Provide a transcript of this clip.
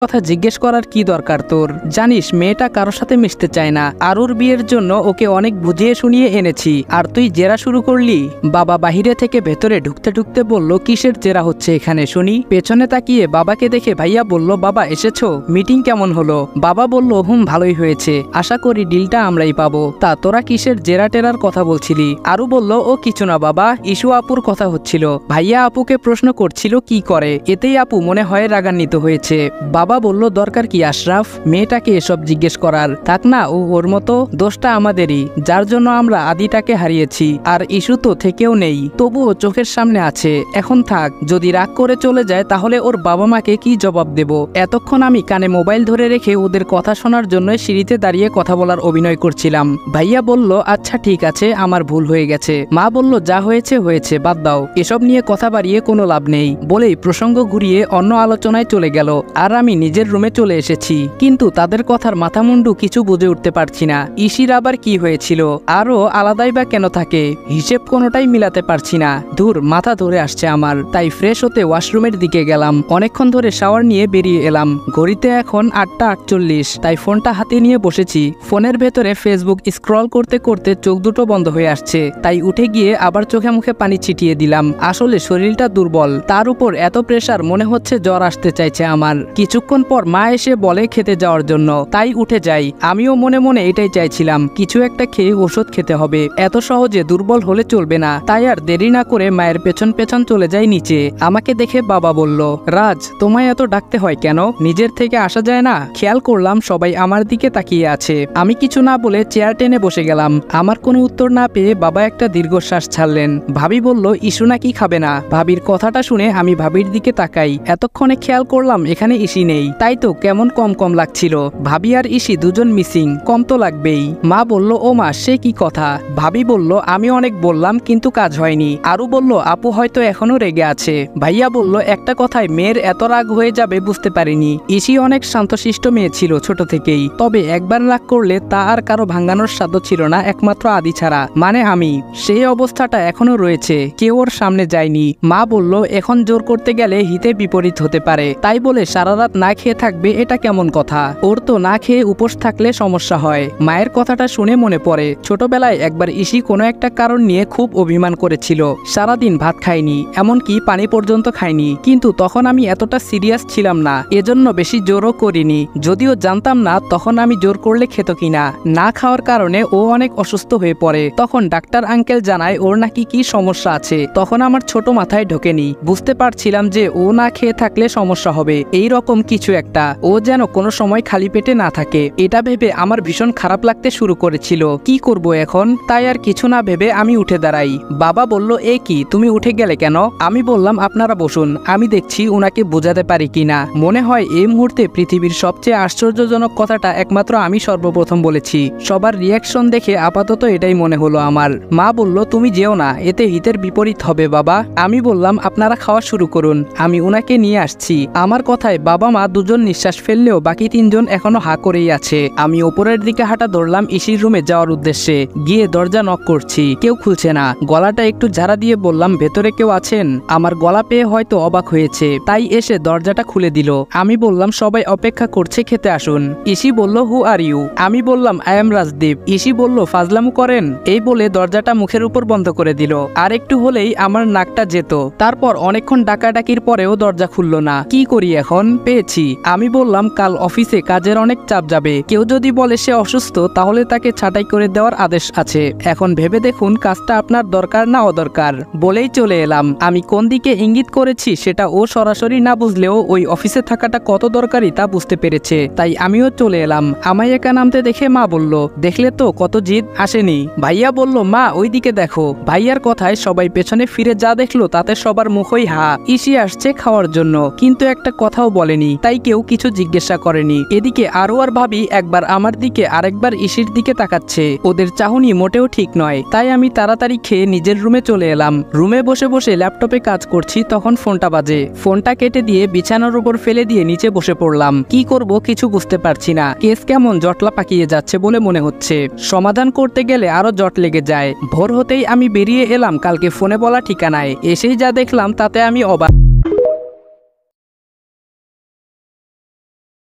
কথা জিজ্ঞেস করার কি দরকার তোর? জানিস মেয়েটা কারোর সাথে মিশতে চায় না। আরুর বিয়ের জন্য ওকে অনেক বুঝিয়ে শুনিয়ে এনেছি, আর তুই জেরা শুরু করলি। বাবা বাহিরে থেকে ভেতরে ঢুকতে ঢুকতে বলল, কিসের জেরা হচ্ছে এখানে শুনি? পেছনে তাকিয়ে বাবাকে দেখে ভাইয়া বলল, বাবা এসেছো, মিটিং কেমন হলো? বাবা বলল, ভালোই হয়েছে, আশা করি ডিলটা আমরাই পাবো। তা তোরা কিসের জেরা টেরার কথা বলছিলি? আরু বলল, ও কিছু না বাবা, ইস্যু আপুর কথা হচ্ছিল। ভাইয়া আপুকে প্রশ্ন করছিল কি করে, এতেই আপু মনে হয় রাগান্বিত হয়েছে। বাবা বলল, দরকার কি আশরাফ, মেয়েটাকে এসব জিজ্ঞেস করার? থাক না, ওর মতো, দোষটা আমাদেরই, যার জন্য আমরা আদিটাকে হারিয়েছি। আর ইস্যু তো থেকেও নেই, তবুও চোখের সামনে আছে। এখন থাক, যদি রাগ করে চলে যায় তাহলে ওর বাবা মাকে কি জবাব দেব? এতক্ষণ আমি কানে মোবাইল ধরে রেখে ওদের কথা শোনার জন্য সিঁড়িতে দাঁড়িয়ে কথা বলার অভিনয় করছিলাম। ভাইয়া বলল, আচ্ছা ঠিক আছে, আমার ভুল হয়ে গেছে। মা বলল, যা হয়েছে হয়েছে, বাদ দাও, এসব নিয়ে কথা বাড়িয়ে কোনো লাভ নেই, বলেই প্রসঙ্গ ঘুরিয়ে অন্য আলোচনায় চলে গেল। আর আমি নিজের রুমে চলে এসেছি, কিন্তু তাদের কথার মাথামুন্ডু কিছু বুঝে উঠতে পারছি না। ইসির আবার কি হয়েছিল, আরও আলাদাই বা কেন থাকে, হিসেব কোনোটাই মিলাতে পারছি না। ধুর, মাথা ধরে আসছে আমার। তাই ফ্রেশ হতে ওয়াশরুমের দিকে গেলাম। অনেকক্ষণ ধরে শাওয়ার নিয়ে বেরিয়ে এলাম। ঘড়িতে এখন 8টা 48, তাই ফোনটা হাতে নিয়ে বসেছি। ফোনের ভেতরে ফেসবুক স্ক্রল করতে করতে চোখ দুটো বন্ধ হয়ে আসছে, তাই উঠে গিয়ে আবার চোখে মুখে পানি ছিটিয়ে দিলাম। আসলে শরীরটা দুর্বল, তার উপর এত প্রেসার, মনে হচ্ছে জ্বর আসতে চাইছে আমার। কিছুক্ষণ পর মা এসে বলে খেতে যাওয়ার জন্য, তাই উঠে যাই। আমিও মনে মনে এটাই চাইছিলাম, কিছু একটা খেয়ে ওষুধ খেতে হবে, এত সহজে দুর্বল হলে চলবে না। তাই আর দেরি না করে মায়ের পেছন পেছন চলে যাই নিচে। আমাকে দেখে বাবা বলল, রাজ, তোমায় এত ডাকতে হয় কেন? নিজের থেকে আসা যায় না? খেয়াল করলাম সবাই আমার দিকে তাকিয়ে আছে। আমি কিছু না বলে চেয়ার টেনে বসে গেলাম। আমার কোনো উত্তর না পেয়ে বাবা একটা দীর্ঘশ্বাস ছাড়লেন। ভাবি বলল, ইস্যু নাকি খাবে না? ভাবির কথাটা শুনে আমি ভাবির দিকে তাকাই। এতক্ষণে খেয়াল করলাম এখানে ইসি নেই, তাই তো কেমন কম কম লাগছিল। ভাবি আর ইসি দুজন মিসিং, কম তো লাগবেই। মা বলল, ও মা, সে কি কথা? ভাবি বলল, আমি অনেক বললাম কিন্তু কাজ হয়নি। আরু বলল, আপু হয়তো এখনো রেগে আছে। ভাইয়া বলল, একটা কথায় মেয়ের এত রাগ হয়ে যাবে বুঝতে পারিনি। ইসি অনেক শান্তশিষ্ট মেয়ে ছিল ছোট থেকেই, তবে একবার রাগ করলে তা আর কারো ভাঙানোর সাধ্য ছিল না, একমাত্র আদি ছাড়া, মানে আমি। সেই অবস্থাটা এখনো রয়েছে, কেউ ওর সামনে যায়নি। মা বলল, এখন জোর করতে গেলে হিতে বিপরীত হতে পারে, তাই বলে সারা রাত না খেয়ে থাকবে, এটা কেমন কথা? ওর তো না খেয়ে উপোস থাকলে সমস্যা হয়। মায়ের কথাটা শুনে মনে পড়ে, ছোটবেলায় একবার ইসি কোনো একটা কারণ নিয়ে খুব অভিমান করেছিল। সারাদিন ভাত খায়নি, এমনকি পানি পর্যন্ত খায়নি, কিন্তু তখন আমি এতটা সিরিয়াস ছিলাম না, এজন্য বেশি জোরও করিনি। যদিও জানতাম না তখন আমি জোর করলে খেত কিনা। না খাওয়ার কারণে ও অনেক অসুস্থ হয়ে পড়ে। তখন ডাক্তার আঙ্কেল জানায় ওর নাকি কি সমস্যা আছে। তখন আমার ছোট মাথায় ঢোকেনি, বুঝতে পারছিলাম যে ও না খেয়ে থাকলে সমস্যা হবে, এই রকম কিছু একটা। ও যেন কোনো সময় খালি পেটে না থাকে, এটা ভেবে আমার ভীষণ খারাপ লাগতে শুরু করেছিল। কি করব এখন? তাই আর কিছু না ভেবে আমি উঠে দাঁড়াই। বাবা বলল, এ কি, তুমি উঠে গেলে কেন? আমি বললাম, আপনারা বসুন, আমি দেখছি ওনাকে বোঝাতে পারি কিনা। মনে হয় এই মুহূর্তে পৃথিবীর সবচেয়ে আশ্চর্যজনক কথাটা একমাত্র আমি সর্বপ্রথম বলেছি। সবার রিয়াকশন দেখে আপাতত এটাই মনে হলো আমার। মা বলল, তুমি যেও না, এতে হিতের বিপরীত হবে বাবা। আমি বললাম, আপনারা খাওয়া শুরু করুন, আমি ওনাকে নিয়ে আসছি। আমার কথায় বাবা মা দুজন নিঃশ্বাস ফেললেও বাকি তিনজন এখনো হা করেই আছে। আমি ওপরের দিকে হাঁটা ধরলাম ইসির রুমে যাওয়ার উদ্দেশ্যে। গিয়ে দরজা নক করছি, কেউ খুলছে না। গলাটা একটু ঝাড়া দিয়ে বললাম, ভেতরে কেউ আছেন? আমার গলা পেয়ে হয়তো অবাক হয়েছে, তাই এসে দরজাটা খুলে দিল। আমি বললাম, সবাই অপেক্ষা করছে, খেতে আসুন। ইসি বলল, হু আর ইউ? আমি বললাম, আই এম রাজদীপ। ইসি বলল, ফাজলামু করেন? এই বলে দরজাটা মুখের উপর বন্ধ করে দিল। আর একটু হলেই আমার নাকটা যেত। তারপর অনেকক্ষণ ডাকাডাকির পরেও দরজা খুলল না। কি করি এখন? পেয়েছি। আমি বললাম, কাল অফিসে কাজের অনেক চাপ যাবে, কেউ যদি বলে সে অসুস্থ তাহলে তাকে ছাঁটাই করে দেওয়ার আদেশ আছে। এখন ভেবে দেখুন কাজটা আপনার দরকার না অদরকার। বলেই চলে এলাম। আমি কোন দিকে ইঙ্গিত করেছি সেটা ও সরাসরি না বুঝলেও ওই অফিসে থাকাটা কত দরকারি তা বুঝতে পেরেছে, তাই আমিও চলে এলাম। আমায় একা নামতে দেখে মা বলল, দেখলে তো কত জিদ, আসেনি? ভাইয়া বলল, মা ওই দিকে দেখো। ভাইয়ার কথায় সবাই পেছনে ফিরে যা দেখলো তাতে সবার মুখই হা। ইসি আসছে খাওয়ার জন্য, কিন্তু একটা কথাও বলেনি, তাই কেউ কিছু জিজ্ঞাসা করেনি। এদিকে আরো আর ভাবি একবার আমার দিকে আরেকবার ইসির দিকে তাকাচ্ছে। ওদের চাহনি মোটেও ঠিক নয়, তাই আমি তাড়াতাড়ি খেয়ে নিজের রুমে চলে এলাম। রুমে বসে বসে ল্যাপটপে কাজ করছি, তখন ফোনটা বাজে। ফোনটা কেটে দিয়ে বিছানার উপর ফেলে দিয়ে নিচে বসে পড়লাম। কি করব কিছু বুঝতে পারছি না। কেস কেমন জটলা পাকিয়ে যাচ্ছে বলে মনে হচ্ছে। সমাধান করতে গেলে আরো জট লেগে যায়। ভোর হতেই আমি বেরিয়ে এলাম কালকে ফোনে বলা ঠিকানায়। এসেই যা দেখলাম তাতে আমি অবাক।